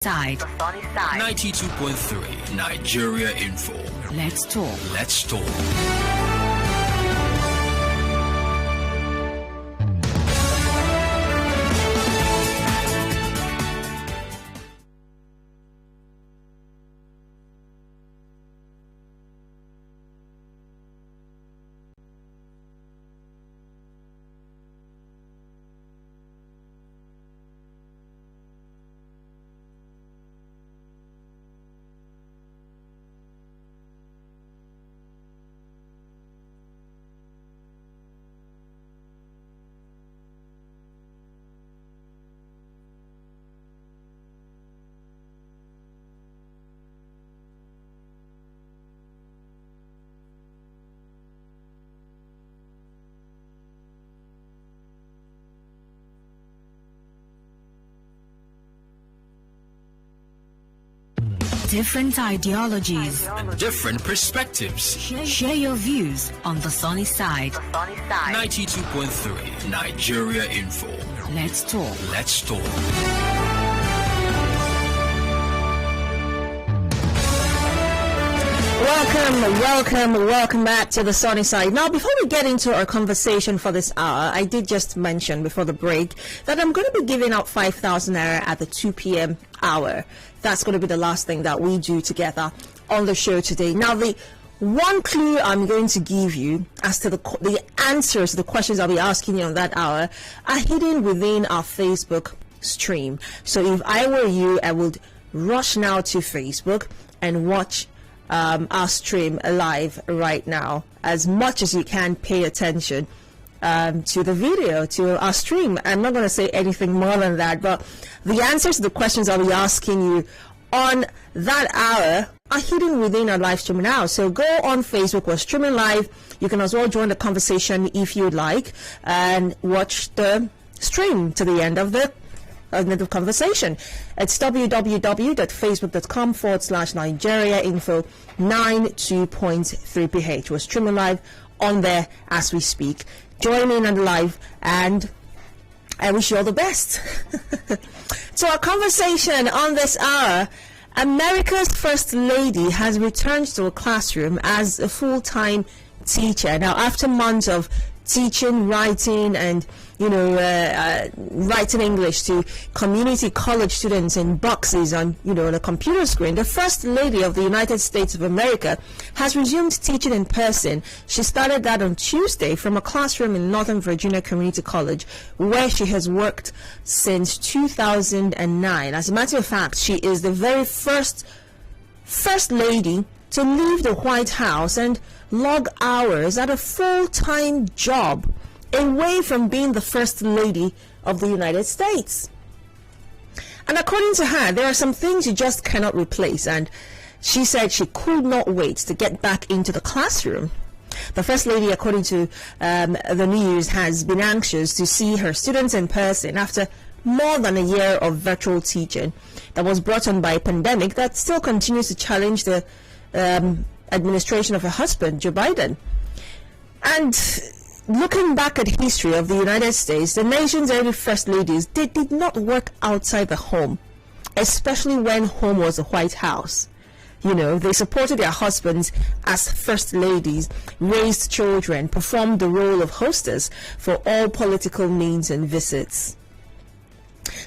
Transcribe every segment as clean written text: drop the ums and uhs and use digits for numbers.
Side. 92.3 Nigeria Info. Let's talk. Let's talk. Different ideologies and different perspectives. Share your views on the sunny side. 92.3 Nigeria Info. Let's talk. Let's talk. Welcome back to the sunny side. Now, before we get into our conversation for this hour, I did just mention before the break that I'm going to be giving out 5,000 naira at the 2 p.m. hour. That's going to be the last thing that we do together on the show today. Now, the one clue I'm going to give you as to the answers to the questions I'll be asking you on that hour are hidden within our Facebook stream. So if I were you, I would rush now to Facebook and watch our stream live right now. As much as you can, pay attention to the video, to our stream. I'm not going to say anything more than that, but the answers to the questions I'll be asking you on that hour are hidden within our live stream now. So go on Facebook, we're streaming live. You can as well join the conversation if you'd like and watch the stream to the end of the conversation. It's www.facebook.com/Nigeria Info 92.3 We're streaming live on there as we speak. Join in on the live, and I wish you all the best. So our conversation on this hour: America's First Lady has returned to a classroom as a full-time teacher. Now, after months of teaching, writing, and writing English to community college students in boxes on the computer screen, the First Lady of the United States of America has resumed teaching in person. She started that on Tuesday from a classroom in Northern Virginia Community College, where she has worked since 2009. As a matter of fact, she is the very first lady to leave the White House and log hours at a full-time job away from being the First Lady of the United States. And according to her, there are some things you just cannot replace, and she said she could not wait to get back into the classroom. The First Lady, according to the news, has been anxious to see her students in person after more than a year of virtual teaching that was brought on by a pandemic that still continues to challenge the administration of her husband, Joe Biden. And looking back at the history of the United States, the nation's early First Ladies, they did not work outside the home, especially when home was the White House. They supported their husbands as First Ladies, raised children, performed the role of hostess for all political meetings and visits.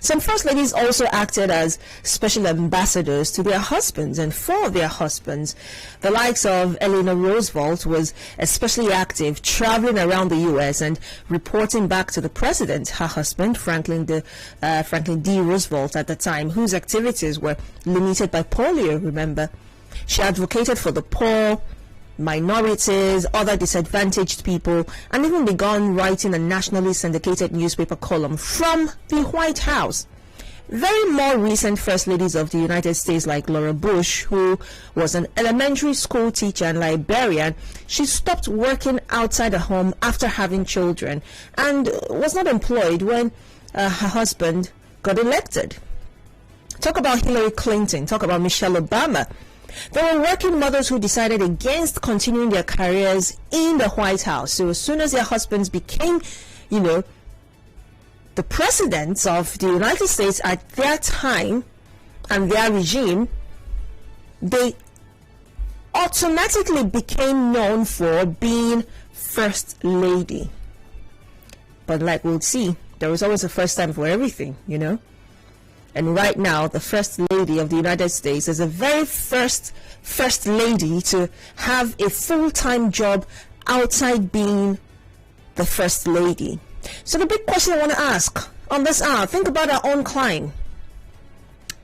Some First Ladies also acted as special ambassadors to their husbands and for their husbands. The likes of Eleanor Roosevelt was especially active, traveling around the U.S. and reporting back to the president, her husband, Franklin D. Roosevelt at the time, whose activities were limited by polio, remember. She advocated for the poor, minorities, other disadvantaged people, and even began writing a nationally syndicated newspaper column from the White House. Very more recent First Ladies of the United States, like Laura Bush, who was an elementary school teacher and librarian, she stopped working outside the home after having children and was not employed when her husband got elected. Talk about Hillary Clinton, talk about Michelle Obama. There were working mothers who decided against continuing their careers in the White House. So as soon as their husbands became, the presidents of the United States at their time, and their regime, they automatically became known for being first lady. But like we'll see, there was always a first time for everything, you know. And right now, the first lady of the United States is the very first lady to have a full-time job outside being the first lady. So the big question I want to ask on this hour, think about our own climb.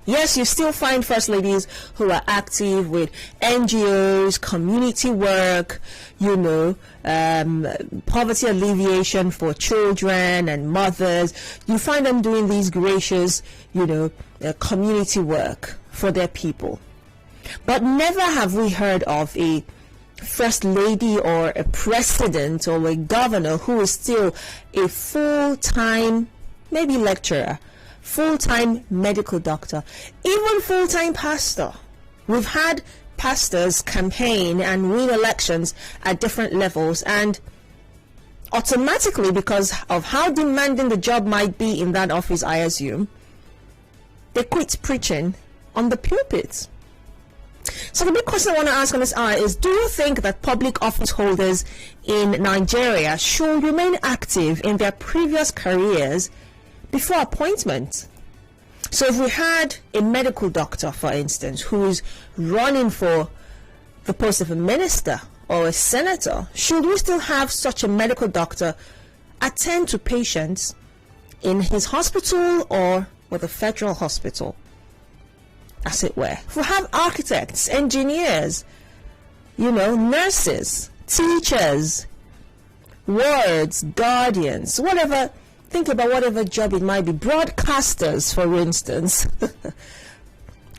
Yes, you still find first ladies who are active with NGOs, community work, you know, poverty alleviation for children and mothers. You find them doing these gracious, you know, community work for their people. But never have we heard of a first lady or a president or a governor who is still a full-time, maybe lecturer, full-time medical doctor, even full-time pastor. We've had pastors campaign and win elections at different levels, and automatically, because of how demanding the job might be in that office, I assume, they quit preaching on the pulpit. So the big question I want to ask on this hour is, do you think that public office holders in Nigeria should remain active in their previous careers before appointment? So if we had a medical doctor, for instance, who is running for the post of a minister or a senator, should we still have such a medical doctor attend to patients in his hospital or with a federal hospital, as it were? If we have architects, engineers, you know, nurses, teachers, wards, guardians, whatever. Think about whatever job it might be. Broadcasters, for instance.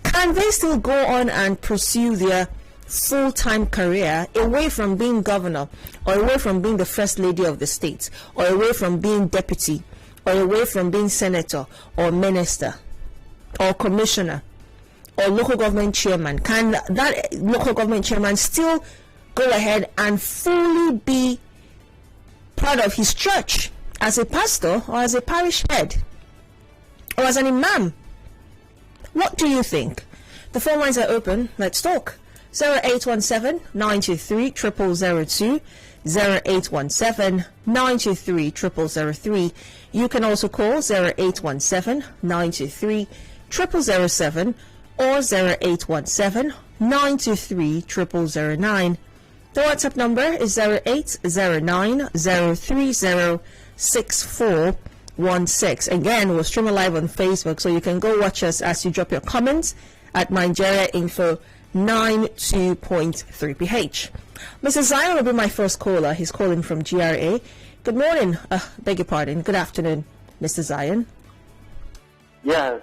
Can they still go on and pursue their full-time career away from being governor, or away from being the first lady of the state, or away from being deputy, or away from being senator, or minister, or commissioner, or local government chairman? Can that local government chairman still go ahead and fully be part of his church as a pastor or as a parish head or as an imam? What do you think? The phone lines are open. Let's talk. 0817-923-0002, 0817-923-0003. You can also call 0817-923-0007 or 0817-923-0009. The WhatsApp number is 0809-030-6416. Again, we're streaming live on Facebook, so you can go watch us as you drop your comments at Nigeria Info 92.3 PH. Mr. Zion will be my first caller. He's calling from GRA. Good morning. Beg your pardon. Good afternoon, Mr. Zion. Yes.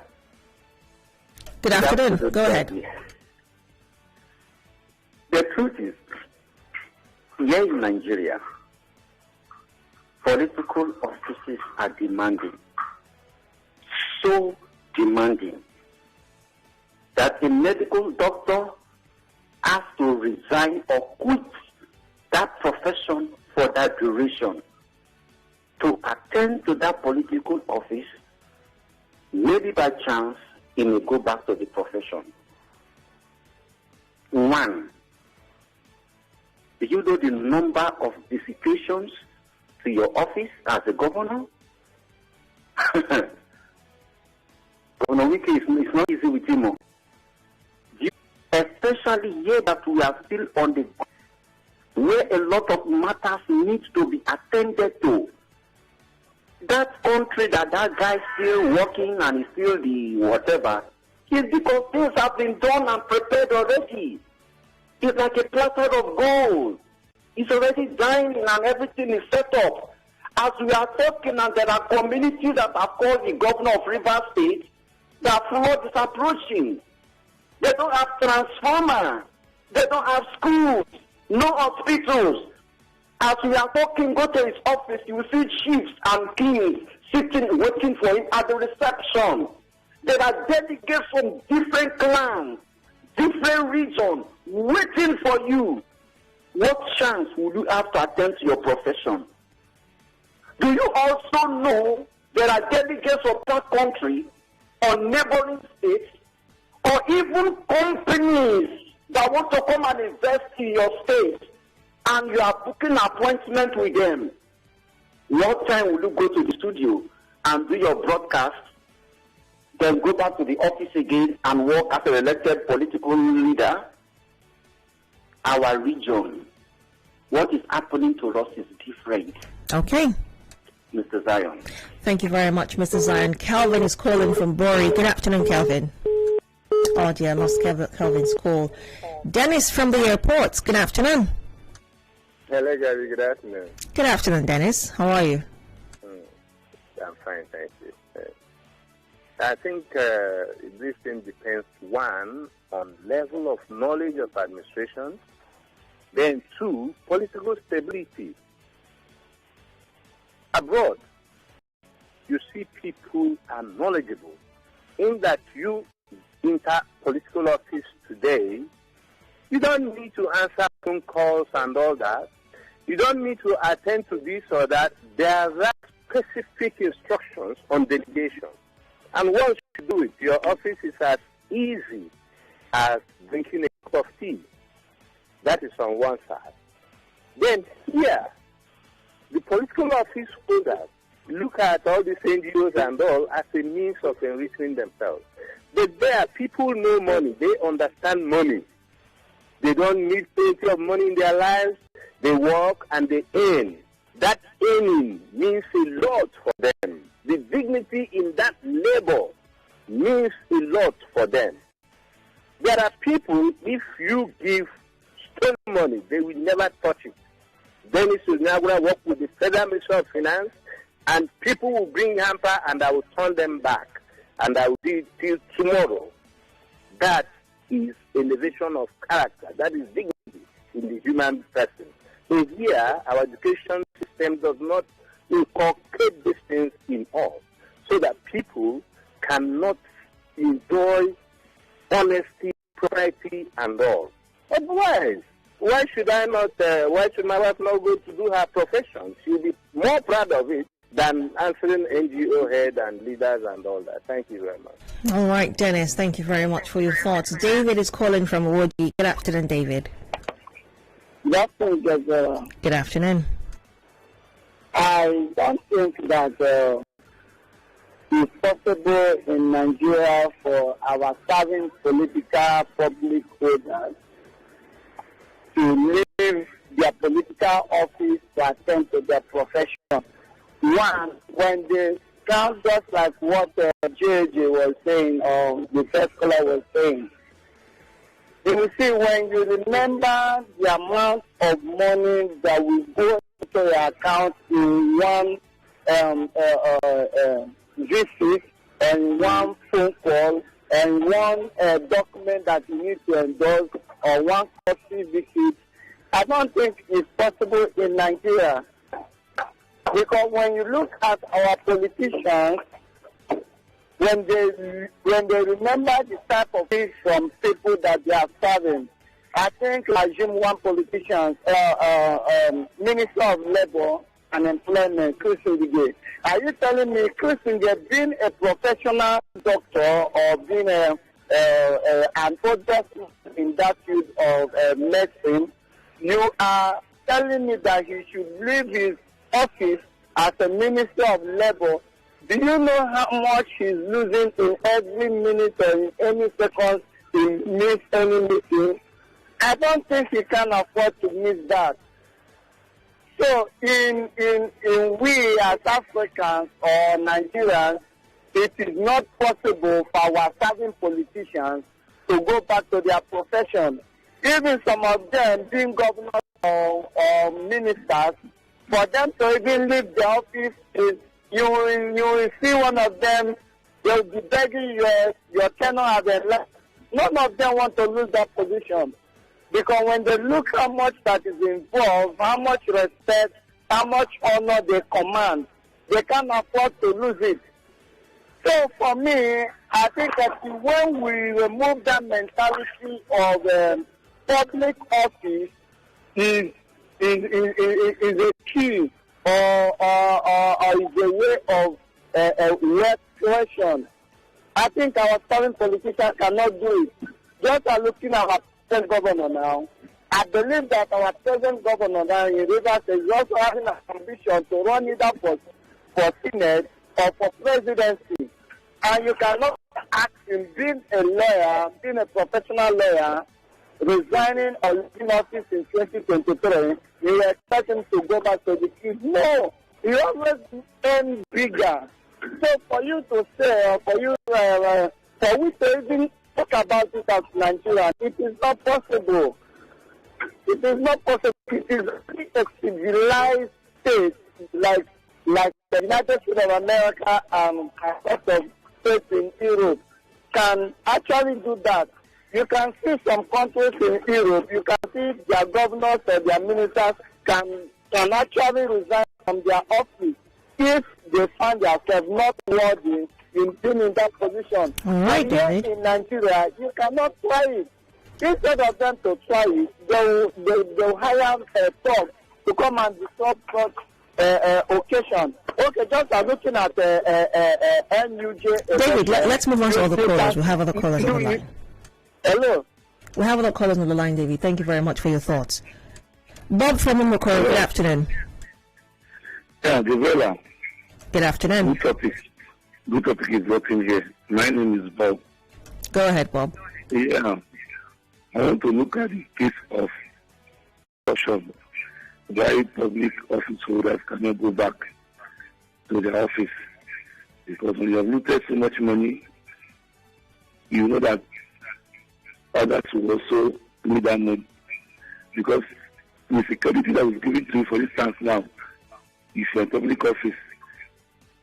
Good afternoon. Go ahead. The truth is, here in Nigeria, political offices are demanding, so demanding, that a medical doctor has to resign or quit that profession for that duration to attend to that political office. Maybe by chance he may go back to the profession. One, do you know the number of visitations to your office as a governor? Governor Wiki is not easy with him. Especially here that we are still on the where a lot of matters need to be attended to. That country that guy is still working and is still the whatever is because things have been done and prepared already. It's like a platter of gold. It's already dining and everything is set up. As we are talking, and there are communities that have called the governor of Rivers State, that flood is approaching. They don't have transformer. They don't have schools. No hospitals. As we are talking, go to his office, you will see chiefs and kings sitting, waiting for him at the reception. There are delegates from different clans, different regions, waiting for you. What chance will you have to attend to your profession? Do you also know there are delegates of that country or neighboring states or even companies that want to come and invest in your state, and you are booking an appointment with them, what time will you go to the studio and do your broadcast, then go back to the office again and work as an elected political leader? Our region, what is happening to us is different. Okay. Mr. Zion. Thank you very much, Mr. Zion. Calvin is calling from Bori. Good afternoon, Calvin. Oh dear, I lost Calvin's call. Dennis from the airport. Good afternoon. Hello, Gary. Good afternoon. Good afternoon, Dennis. How are you? I'm fine, thank you. I think this thing depends, one, on level of knowledge of administration, then two, political stability. Abroad, you see people are knowledgeable in that you enter political office today. You don't need to answer phone calls and all that. You don't need to attend to this or that. There are specific instructions on delegation. And once you do it, your office is as easy as drinking a cup of tea. That is on one side. Then here, the political office holders look at all these NGOs and all as a means of enriching themselves. But there, people know money. They understand money. They don't need plenty of money in their lives. They work and they earn. That earning means a lot for them. The dignity in that labor means a lot for them. There are people, if you give stolen money, they will never touch it. Dennis will now work with the Federal Ministry of Finance, and people will bring hamper and I will turn them back. And I will do it till tomorrow. That is elevation of character. That is dignity in the human person. So here, our education system does not inculcate these things in us so that people cannot enjoy honesty, propriety, and all. Otherwise, why should my wife not go to do her profession? She'll be more proud of it than answering NGO head and leaders and all that. Thank you very much. All right, Dennis, thank you very much for your thoughts. David is calling from Woody. Good afternoon, David. Good afternoon, Gabriella. Good afternoon. I don't think that it's possible in Nigeria for our serving political public holders to leave their political office to attend to their profession. One, when they count, just like what JJ was saying, or the first caller was saying, you will see when you remember the amount of money that will go into your account in one visit and one phone call and one document that you need to endorse or one courtesy visit, I don't think it's possible in Nigeria. Because when you look at our politicians, when they remember the type of things from people that they are serving, I think I assume one politician, Minister of Labour and Employment, Chris Ngige. Are you telling me, Chris Ngige, being a professional doctor or being an just in that field of medicine, you are telling me that he should leave his office as a Minister of Labour? Do you know how much he's losing in every minute or in any second he miss any meeting? I don't think he can afford to miss that. So in we as Africans or Nigerians, it is not possible for our serving politicians to go back to their profession. Even some of them being governors or ministers, for them to even leave the office is, you will see one of them, they'll be begging your tenure has left. None of them want to lose that position. Because when they look how much that is involved, how much respect, how much honor they command, they can't afford to lose it. So for me, I think that when we remove that mentality of public office is a key or is a way of repression. I think our current politicians cannot do it. Just looking at our present governor now, I believe that our present governor now in Rivers is also having an ambition to run either for Senate or for presidency. And you cannot ask him, being a lawyer, being a professional lawyer, resigning or leaving office in 2023, you expect him to go back to the kids. No, he always earn bigger. So for you to say, or for you, for we to even talk about it as Nigeria, it is not possible. It is not possible. It is a civilized state like the United States of America and a lot of states in Europe can actually do that. You can see some countries in Europe, you can see their governors or their ministers can actually resign from their office if they find themselves not worthy in being in that position. All right, and here David. in Nigeria, you cannot try it. Instead of them to try it, they'll hire a talk to come and disrupt such occasion. Okay, just looking at NUJ. David, let's move on to other callers. We'll have other callers on the line. Hello. We'll have other callers on the line, David. Thank you very much for your thoughts. Bob from Umukoro, good afternoon. Yeah, Gabriella. Good afternoon. Good topic is working here. My name is Bob. Go ahead, Bob. Yeah. I want to look at the case of corruption. Why public office holders cannot go back to their office. Because when you have looted so much money, you know that others will also need that money. Because the security that was given to you, for instance, now, if you're in public office,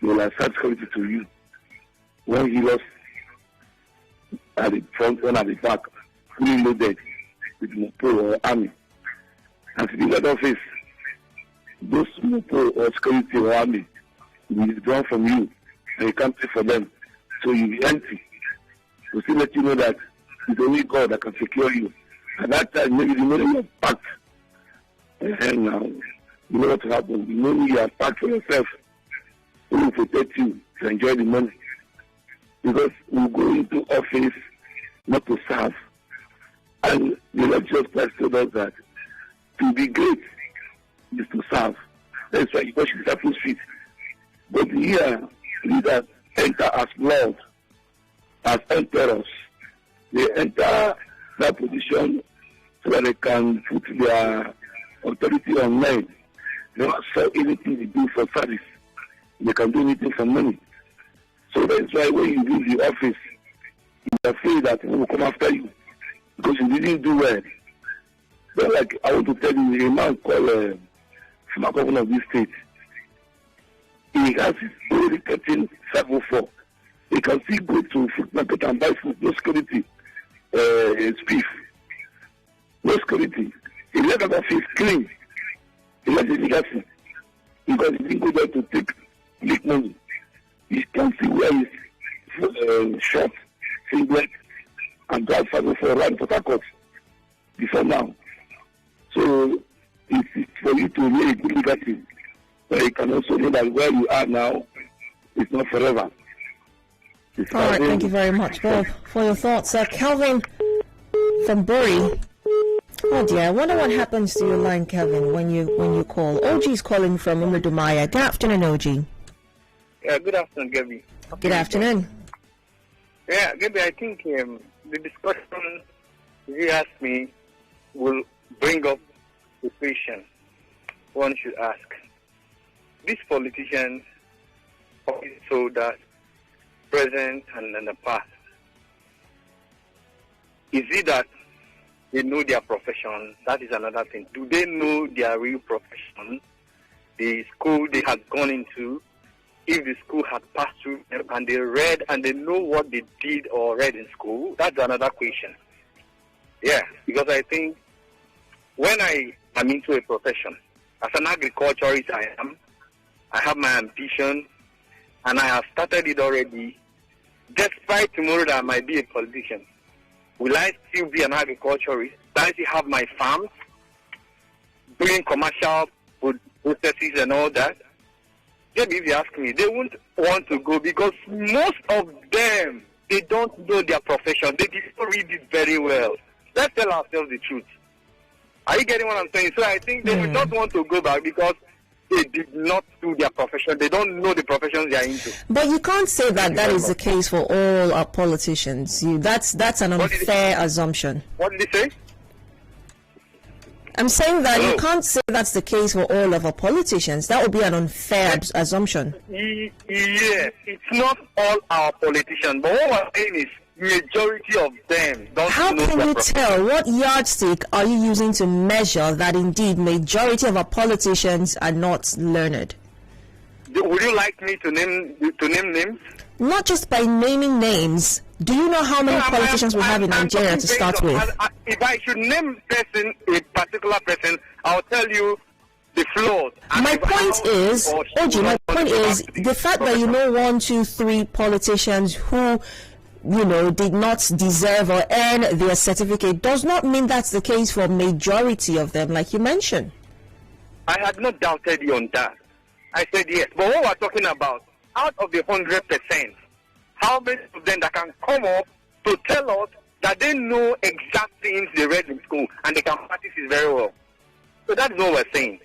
they will assign security to you. When he lost at the front and at the back, fully loaded with Mopo or army. And to be in that office, those Mopo or security or army will be withdrawn from you and you can't pay for them. So you'll be empty. To still let you know that it's only God that can secure you. At that time, maybe the money you have packed. And now, you know what will happen. The money you have packed for yourself will protect you to enjoy the money. Because we go into office not to serve. And the Lord Jesus Christ told us that to be great is to serve. That's why you worship disciples' feet. But here, leaders enter as Lord, as emperors. They enter that position so that they can put their authority on men. They don't sell anything they do for service. They can do anything for money. So that's why when you leave the office, you are afraid that people will come after you because you didn't do well. But like I want to tell you, a man called former governor of this state, he has his own cutting 704. He can still go to food market and buy food, no security, beef, no security. He let that office clean. He let the legacy because he didn't go there to make money. He can see where his short, singlet, and drive 504 around Port Harcourt before now. So it's for you to lay a good legacy. But you can also know that where you are now is not forever. All right, thank you very much, Bob, for your thoughts. Kelvin from Bury. Oh dear, I wonder what happens to your line, Kelvin, when you call. OG is calling from Umudumaya. Good afternoon, OG. Yeah, good afternoon, Gabby. Good afternoon. Yeah, Gabby, I think the discussion, if you ask me, will bring up the question one should ask. These politicians, so that present and in the past, is it that they know their profession? That is another thing. Do they know their real profession? The school they had gone into, if the school had passed through them and they read and they know what they did or read in school, that's another question. Yeah, because I think when I am into a profession, as an agriculturist I have my ambition and I have started it already. Despite tomorrow that I might be a politician, will I still be an agriculturist? Will I still have my farms, doing commercial processes and all that? Maybe if you ask me, they won't want to go because most of them they don't know their profession. They did not read it very well. Let's tell ourselves the truth. Are you getting what I'm saying? So I think they will not want to go back because they did not do their profession. They don't know the professions they are into. But you can't say that that is the case for all our politicians. That's an unfair assumption. What did he say? I'm saying that you can't say that's the case for all of our politicians. That would be an unfair assumption. Yes, it's not all our politicians, but what we're saying is majority of them don't How know can their you profession. tell? What yardstick are you using to measure that indeed majority of our politicians are not learned? Would you like me to name names? Not just by naming names. Do you know how many politicians we have in Nigeria to start with? If I should name a particular person, I'll tell you the flaws. My point is, Oji, my point is the fact that you know 1, 2, 3 politicians who, you know, did not deserve or earn their certificate does not mean that's the case for majority of them, like you mentioned. I had not doubted you on that. I said yes. But what we're talking about, out of the 100%, how many of them that can come up to tell us that they know exact things they read in school and they can practice it very well? So that's what we're saying.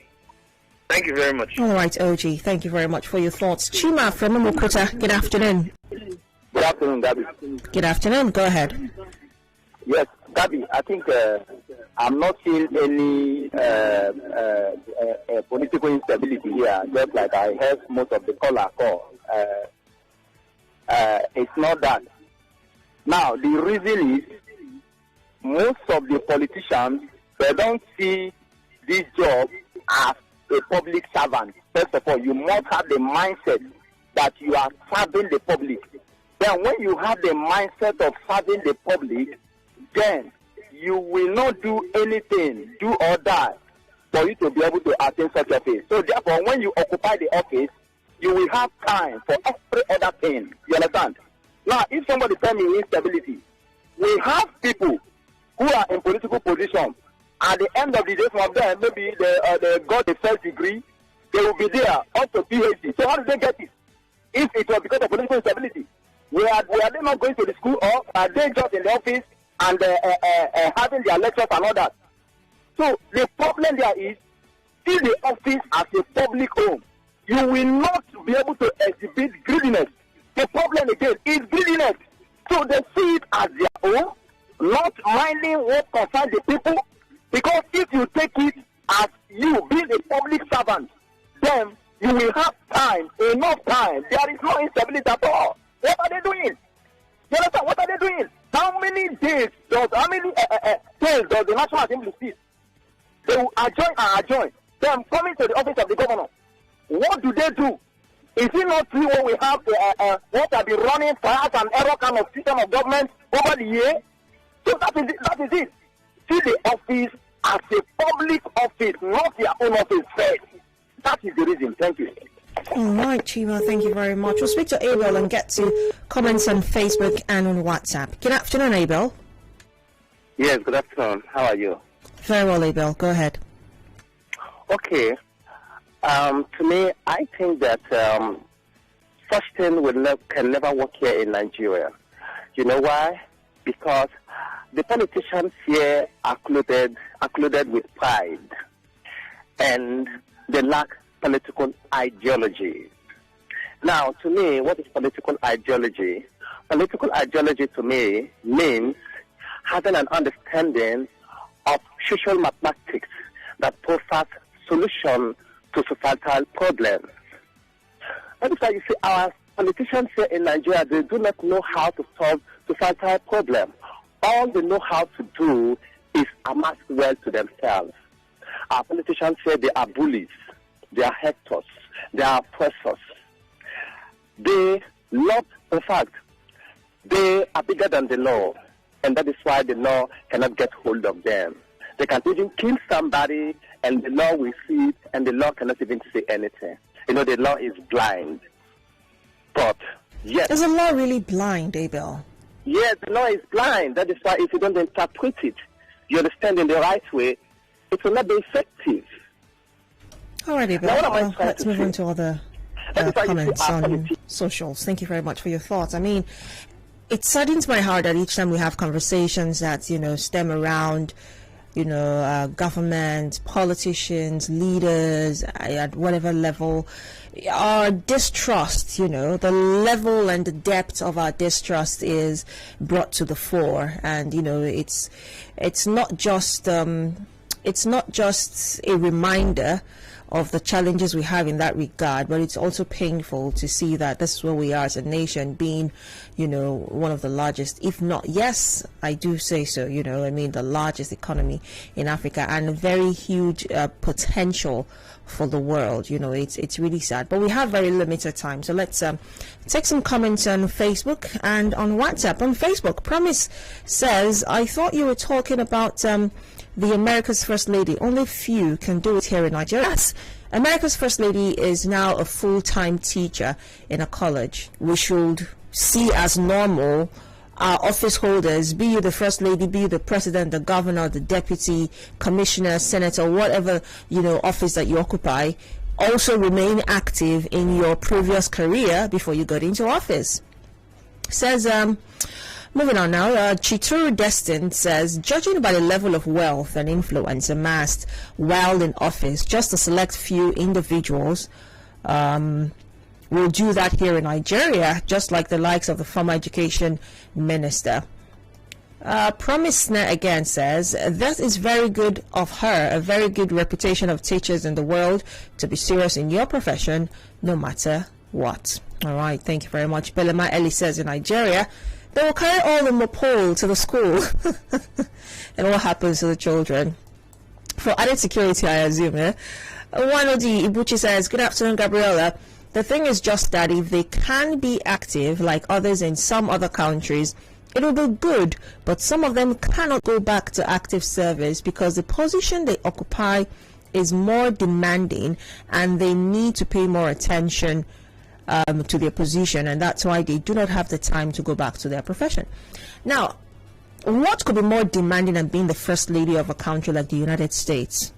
Thank you very much. All right, OG, thank you very much for your thoughts. Chima from Mokota, good afternoon. Good afternoon, Gabby. Good afternoon, go ahead. Yes, Gabby, I think I'm not seeing any political instability here, just like I heard most of the caller call. It's not that. Now, the reason is most of the politicians, they don't see this job as a public servant. First of all, you must have the mindset that you are serving the public. Then when you have the mindset of serving the public, then you will not do anything, do or die, for you to be able to attain such office. So therefore, when you occupy the office, you will have time for every other thing. You understand? Now, if somebody tell me instability, we have people who are in political position. At the end of the day, some of them, maybe they got the first degree, they will be there up to PhD. So how do they get it? If it was because of political instability, were they not going to the school, or are they just in the office and having their lectures and all that? So the problem there is, see the office as a public home. You will not be able to exhibit greediness. The problem again is greediness. So they see it as their own, not minding what concerns the people. Because if you take it as you being a public servant, then you will have time, enough time. There is no instability at all. What are they doing? You understand? What are they doing? How many days does the National Assembly sit? They will adjourn. Then coming to the office of the governor. What do they do? Is it not true when we have what have been running trials and error kind of system of government over the year? So that is it. See the office as a public office, not their own office first. That is the reason. Thank you. All right, Chima, thank you very much. We'll speak to Abel and get to comments on Facebook and on WhatsApp. Good afternoon, Abel. Yes, good afternoon. How are you? Very well, Abel. Go ahead. Okay. To me, I think that such thing can never work here in Nigeria. You know why? Because the politicians here are clothed with pride, and they lack political ideology. Now, to me, what is political ideology? Political ideology to me means having an understanding of social mathematics that provides solution to societal problems. That is why you see our politicians here in Nigeria, they do not know how to solve societal problems. All they know how to do is amass wealth to themselves. Our politicians say they are bullies, they are hectors, they are oppressors. They love, in fact, they are bigger than the law, and that is why the law cannot get hold of them. They can even kill somebody, and the law will see it, and the law cannot even say anything. You know, the law is blind. But, yes. Is the law really blind, Abel? Yes, the law is blind. That is why if you don't interpret it, you understand in the right way, it will not be effective. All right, Abel. Well, let's move on to other comments on socials. Thank you very much for your thoughts. I mean, it saddens my heart that each time we have conversations that, you know, stem around, you know, government, politicians, leaders at whatever level, our distrust, you know, the level and the depth of our distrust is brought to the fore. And, you know, it's not just a reminder of the challenges we have in that regard, but it's also painful to see that this is where we are as a nation, being, you know, one of the largest, if not, yes, I do say so, you know, I mean, the largest economy in Africa, and a very huge potential for the world. You know, it's really sad, but we have very limited time. So let's take some comments on Facebook and on WhatsApp. On Facebook, Promise says, I thought you were talking about the America's First Lady. Only few can do it here in Nigeria. Yes, America's First Lady is now a full-time teacher in a college. We should see as normal our office holders, be you the First Lady, be you the President, the Governor, the Deputy, Commissioner, Senator, whatever, you know, office that you occupy, also remain active in your previous career before you got into office. Says, moving on now, Chituru Destin says, judging by the level of wealth and influence amassed while in office, just a select few individuals will do that here in Nigeria, just like the likes of the former education minister. Promise again says, that is very good of her, a very good reputation of teachers in the world, to be serious in your profession, no matter what. All right, thank you very much. Belema Eli says, in Nigeria, they will carry all the mopole to the school. And what happens to the children? For added security, I assume. Wanodi Ibuchi says, good afternoon, Gabriella. The thing is just that if they can be active like others in some other countries, it will be good, but some of them cannot go back to active service because the position they occupy is more demanding and they need to pay more attention to their position, and that's why they do not have the time to go back to their profession. Now, what could be more demanding than being the First Lady of a country like the United States?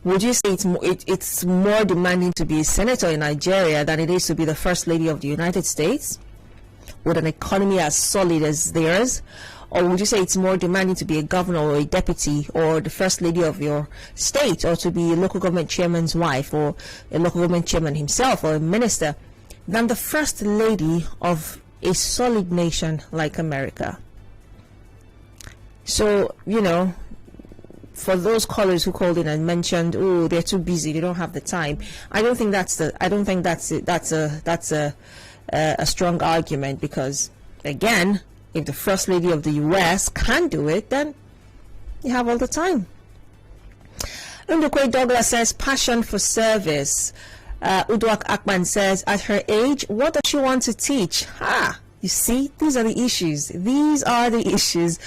Would you say it's more demanding to be a senator in Nigeria than it is to be the First Lady of the United States with an economy as solid as theirs? Or would you say it's more demanding to be a governor or a deputy or the First Lady of your state, or to be a local government chairman's wife or a local government chairman himself or a minister than the First Lady of a solid nation like America? So, you know, for those callers who called in and mentioned, oh, they're too busy, they don't have the time, I don't think that's a strong argument, because again, if the First Lady of the US can do it, then you have all the time. Undukwe Douglas says, passion for service. Udwak Akman says, at her age, what does she want to teach? You see, these are the issues. These are the issues.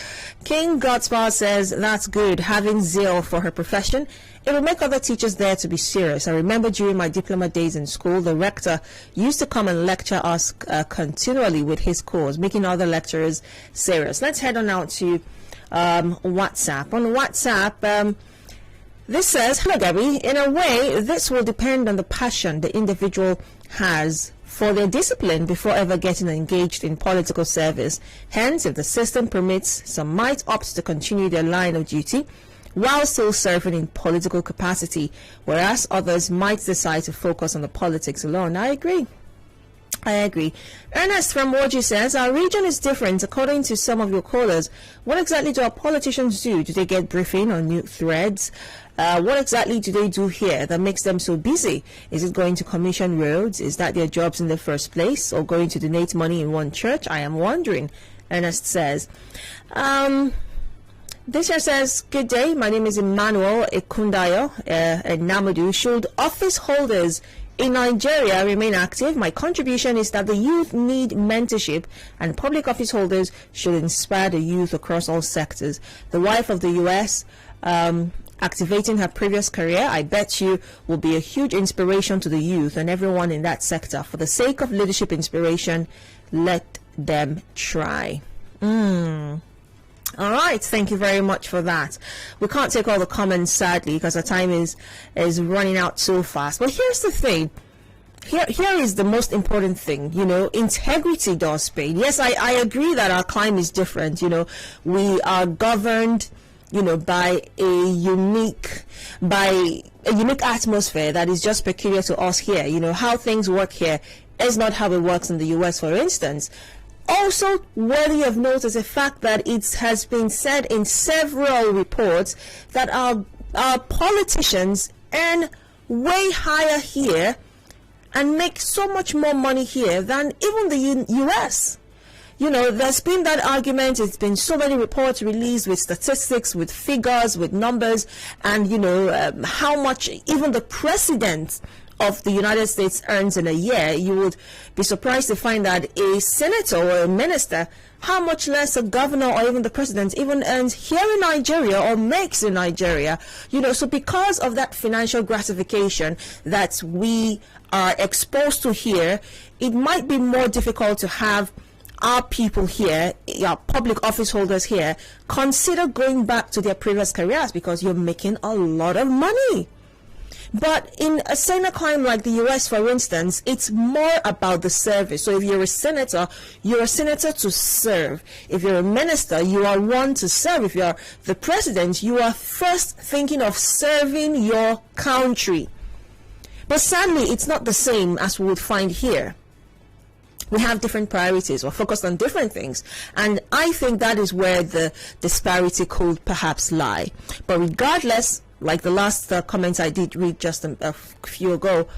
King Godspar says, that's good, having zeal for her profession. It will make other teachers there to be serious. I remember during my diploma days in school, the rector used to come and lecture us continually with his course, making other lecturers serious. Let's head on out to WhatsApp. On WhatsApp, this says, hello Gabby, in a way, this will depend on the passion the individual has for their discipline before ever getting engaged in political service. Hence, if the system permits, some might opt to continue their line of duty while still serving in political capacity, whereas others might decide to focus on the politics alone. I agree. Ernest from Woji says, our region is different according to some of your callers. What exactly do our politicians do? Do they get briefing on new threads? What exactly do they do here that makes them so busy? Is it going to commission roads? Is that their jobs in the first place? Or going to donate money in one church? I am wondering, Ernest says. This year says, good day, my name is Emmanuel Ekundayo Namadu. Should office holders in Nigeria remain active? My contribution is that the youth need mentorship, and public office holders should inspire the youth across all sectors. The wife of the US activating her previous career, I bet you, will be a huge inspiration to the youth and everyone in that sector. For the sake of leadership inspiration, let them try. All right, thank you very much for that. We can't take all the comments, sadly, because our time is running out so fast. But here's the thing. here is the most important thing, integrity does pay. Yes, I agree that our climate is different. We are governed, by a unique atmosphere that is just peculiar to us here. How things work here is not how it works in the US, for instance. Also worthy of note is the fact that it has been said in several reports that our politicians earn way higher here and make so much more money here than even the US. There's been that argument. It's been so many reports released with statistics, with figures, with numbers, and how much even the president of the United States earns in a year. You would be surprised to find that a senator or a minister, how much less a governor or even the president even earns here in Nigeria or makes in Nigeria. So because of that financial gratification that we are exposed to here, it might be more difficult to have our people here, our public office holders here, consider going back to their previous careers because you're making a lot of money. But in a sane climate like the US, for instance, it's more about the service. So if you're a senator to serve. If you're a minister, you are one to serve. If you're the president, you are first thinking of serving your country. But sadly, it's not the same as we would find here. We have different priorities. We're focused on different things. And I think that is where the disparity could perhaps lie. But regardless, like the last comments I did read just a few ago,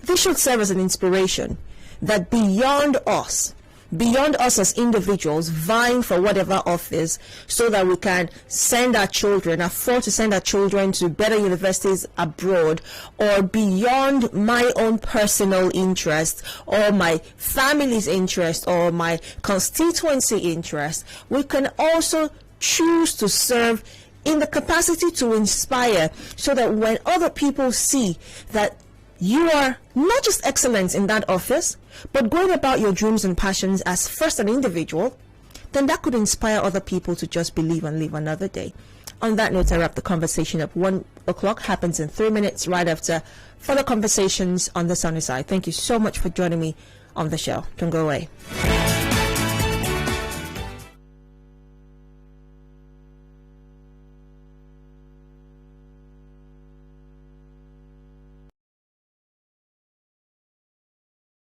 this should serve as an inspiration that beyond us as individuals vying for whatever office, so that we can afford to send our children to better universities abroad, or beyond my own personal interest or my family's interest or my constituency interest, we can also choose to serve in the capacity to inspire, so that when other people see that you are not just excellent in that office, but going about your dreams and passions as first an individual, then that could inspire other people to just believe and live another day. On that note, I wrap the conversation up. 1 o'clock happens in 3 minutes, right after further conversations on the sunny side. Thank you so much for joining me on the show. Don't go away.